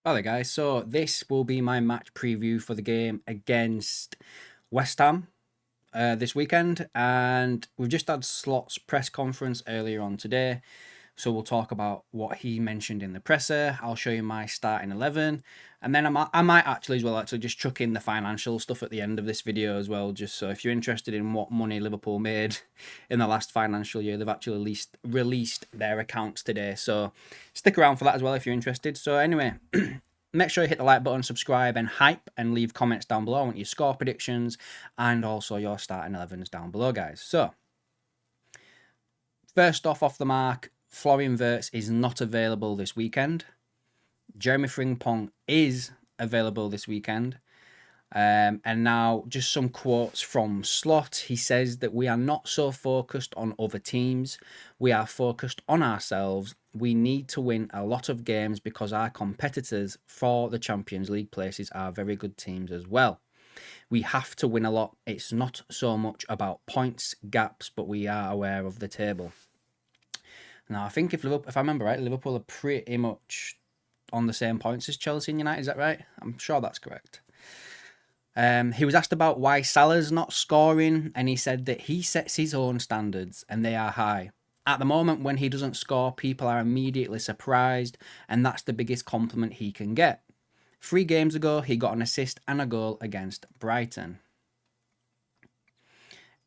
Hello guys, so this will be my match preview for the game against West Ham this weekend, and we've just had Slot's press conference earlier on today, so we'll talk about what he mentioned in the presser. I'll show you my starting 11, and then I might actually just chuck in the financial stuff at the end of this video as well, just so if you're interested in what money Liverpool made in the last financial year, they've actually released their accounts today, so stick around for that as well if you're interested. So anyway, make sure you hit the like button, subscribe, and hype, and leave comments down below. I want your score predictions and also your starting 11s down below, guys. So, first off the mark, Florian Wirtz is not available this weekend. Jeremy Frimpong is available this weekend. And now, just some quotes from Slot. He says that we are not so focused on other teams. We are focused on ourselves. We need to win a lot of games because our competitors for the Champions League places are very good teams as well. We have to win a lot. It's not so much about points, gaps, but we are aware of the table. Now, I think if I remember right, Liverpool are pretty much on the same points as Chelsea and United. Is that right? I'm sure that's correct. He was asked about why Salah's not scoring, and he said that he sets his own standards and they are high. At the moment, when he doesn't score, people are immediately surprised, and that's the biggest compliment he can get. 3 games ago, he got an assist and a goal against Brighton.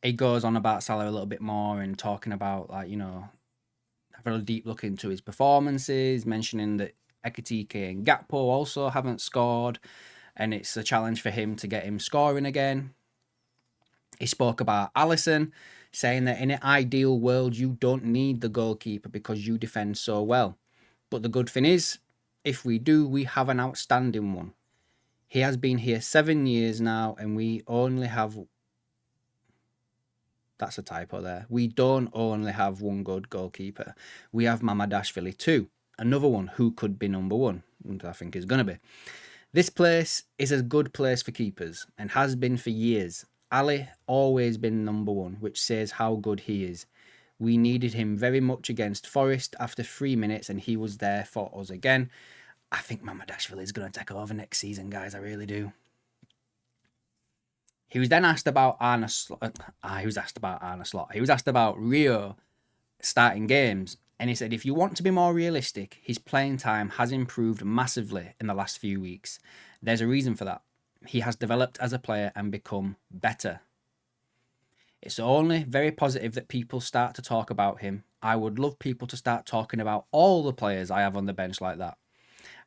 He goes on about Salah a little bit more and talking about, having a deep look into his performances, mentioning that Ekitike and Gakpo also haven't scored, and it's a challenge for him to get him scoring again. He spoke about Alisson, saying that in an ideal world, you don't need the goalkeeper because you defend so well. But the good thing is, if we do, we have an outstanding one. He has been here 7 years now, and we only have... That's a typo there. We don't only have one good goalkeeper. We have Mamadashvili too, another one who could be number one, and I think is going to be. This place is a good place for keepers and has been for years. Ali always been number one, which says how good he is. We needed him very much against Forest after 3 minutes, and he was there for us again. I think Mamadashvili is going to take over next season, guys. I really do. He was then asked about Arne Slot. He was asked about Arne Slot. He was asked about Rio starting games, and he said, if you want to be more realistic, his playing time has improved massively in the last few weeks. There's a reason for that. He has developed as a player and become better. It's only very positive that people start to talk about him. I would love people to start talking about all the players I have on the bench like that.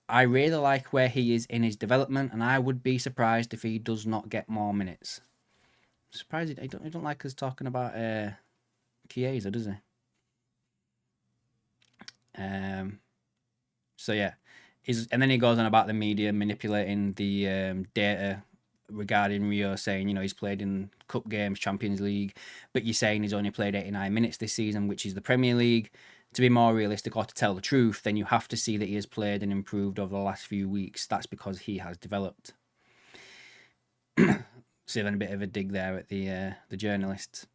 I really like where he is in his development, and I would be surprised if he does not get more minutes. Surprised he don't like us talking about Chiesa, does he? So yeah, and then he goes on about the media manipulating the data regarding Rio, saying, he's played in cup games, Champions League, but you're saying he's only played 89 minutes this season, which is the Premier League. To be more realistic or to tell the truth, then you have to see that he has played and improved over the last few weeks. That's because he has developed. So then a bit of a dig there at the journalists.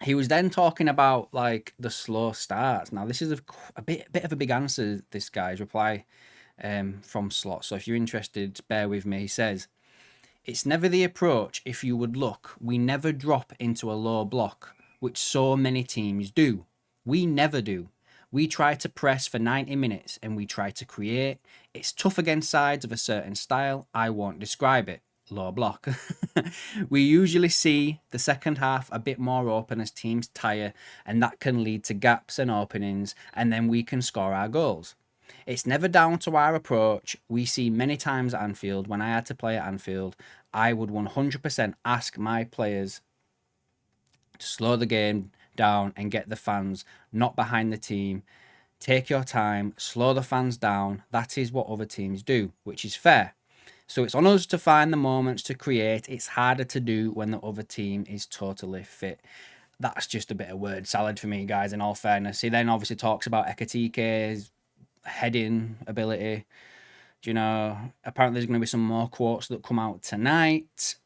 He was then talking about the slow starts. Now this is a bit of a big answer, this guy's reply from Slot. So if you're interested, bear with me. He says, it's never the approach. If you would look, we never drop into a low block, which so many teams do. We never do. We try to press for 90 minutes and we try to create. It's tough against sides of a certain style. I won't describe it. Low block. We usually see the second half a bit more open as teams tire, and that can lead to gaps and openings, and then we can score our goals. It's never down to our approach. We see many times at Anfield, when I had to play at Anfield, I would 100% ask my players to slow the game down and get the fans not behind the team. Take your time, slow the fans down. That is what other teams do, which is fair. So it's on us to find the moments to create. It's harder to do when the other team is totally fit. That's just a bit of word salad for me, guys, in all fairness. He then obviously talks about Ekitike's heading ability. Apparently there's going to be some more quotes that come out tonight.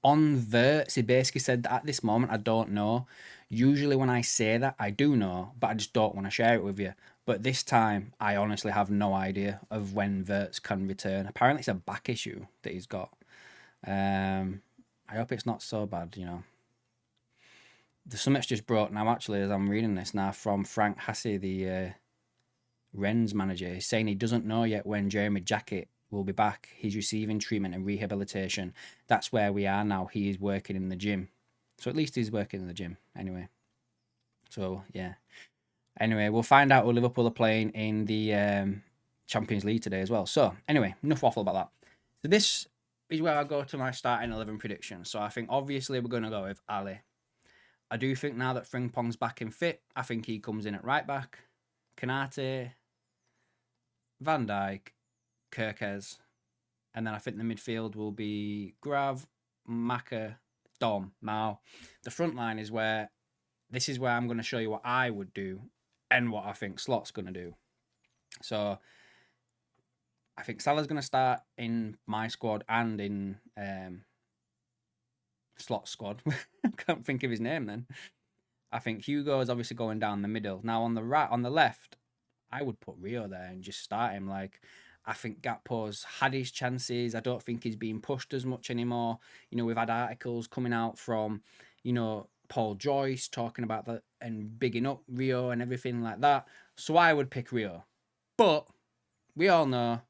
On Wirtz, he basically said that at this moment, I don't know. Usually when I say that, I do know, but I just don't want to share it with you. But this time, I honestly have no idea of when Wirtz can return. Apparently, it's a back issue that he's got. I hope it's not so bad, you know. The summit's just brought now, actually, as I'm reading this now, from Frank Hasse, the Rennes manager. He's saying he doesn't know yet when Jeremy Jackett will be back. He's receiving treatment and rehabilitation. That's where we are now. He is working in the gym. So at least he's working in the gym, anyway. So, yeah. Anyway, we'll find out who Liverpool are playing in the Champions League today as well. So, anyway, enough waffle about that. So this is where I go to my starting 11 prediction. So I think obviously we're going to go with Ali. I do think now that Frimpong's back in fit, I think he comes in at right back. Kanate, Van Dijk, Kirkez, and then I think the midfield will be Grav, Maka, Dom. Now, the front line is where this is where I'm going to show you what I would do and what I think Slot's going to do. So I think Salah's going to start in my squad and in Slot's squad. I can't think of his name then. I think Hugo is obviously going down the middle. Now on the left, I would put Rio there and just start him. Like, I think Gakpo's had his chances. I don't think he's being pushed as much anymore. You know, we've had articles coming out from, you know, Paul Joyce talking about that and bigging up Rio and everything like that. So I would pick Rio. But we all know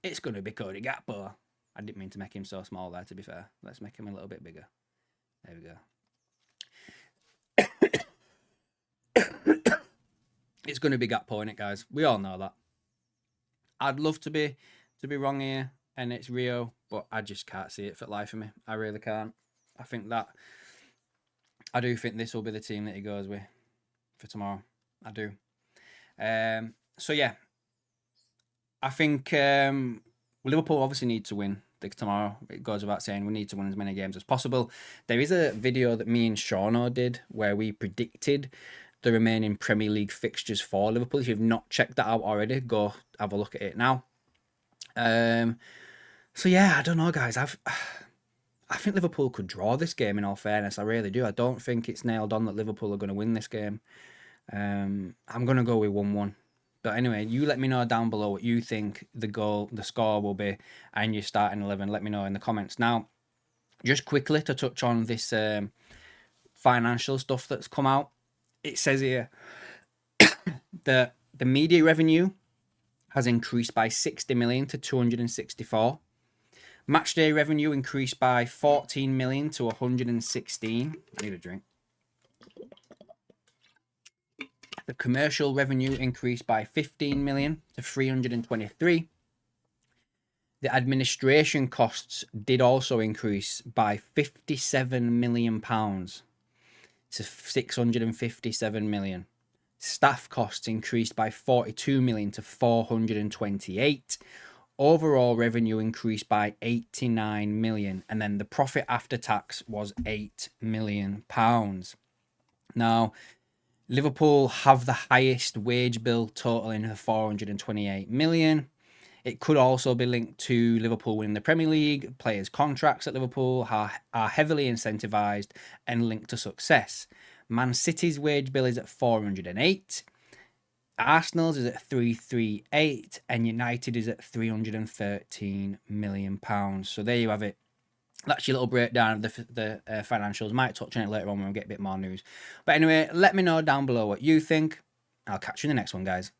it's going to be Cody Gakpo. I didn't mean to make him so small there, to be fair. Let's make him a little bit bigger. There we go. It's going to be Gakpo, innit, guys? We all know that. I'd love to be wrong here, and it's Rio, but I just can't see it for the life of me. I really can't. I do think this will be the team that he goes with for tomorrow. I do. So yeah, I think Liverpool obviously need to win tomorrow. It goes without saying we need to win as many games as possible. There is a video that me and Shauno did where we predicted the remaining Premier League fixtures for Liverpool. If you've not checked that out already, go have a look at it now. So yeah, I don't know, guys. I think Liverpool could draw this game, in all fairness. I really do. I don't think it's nailed on that Liverpool are going to win this game. I'm going to go with 1-1. But anyway, you let me know down below what you think the score will be, and your starting 11. Let me know in the comments. Now, just quickly to touch on this financial stuff that's come out. It says here that the media revenue has increased by 60 million to 264. Matchday revenue increased by 14 million to 116. I need a drink. The commercial revenue increased by 15 million to 323. The administration costs did also increase by 57 million pounds to 657 million. Staff costs increased by 42 million to 428. Overall revenue increased by 89 million, and then the profit after tax was 8 million pounds. Now, Liverpool have the highest wage bill totaling 428 million. It could also be linked to Liverpool winning the Premier League. Players' contracts at Liverpool are heavily incentivised and linked to success. Man City's wage bill is at 408. Arsenal's is at 338, and United is at 313 million pounds. So there you have it. That's your little breakdown of the financials. Might touch on it later on when we get a bit more news. But anyway, let me know down below what you think. I'll catch you in the next one, guys.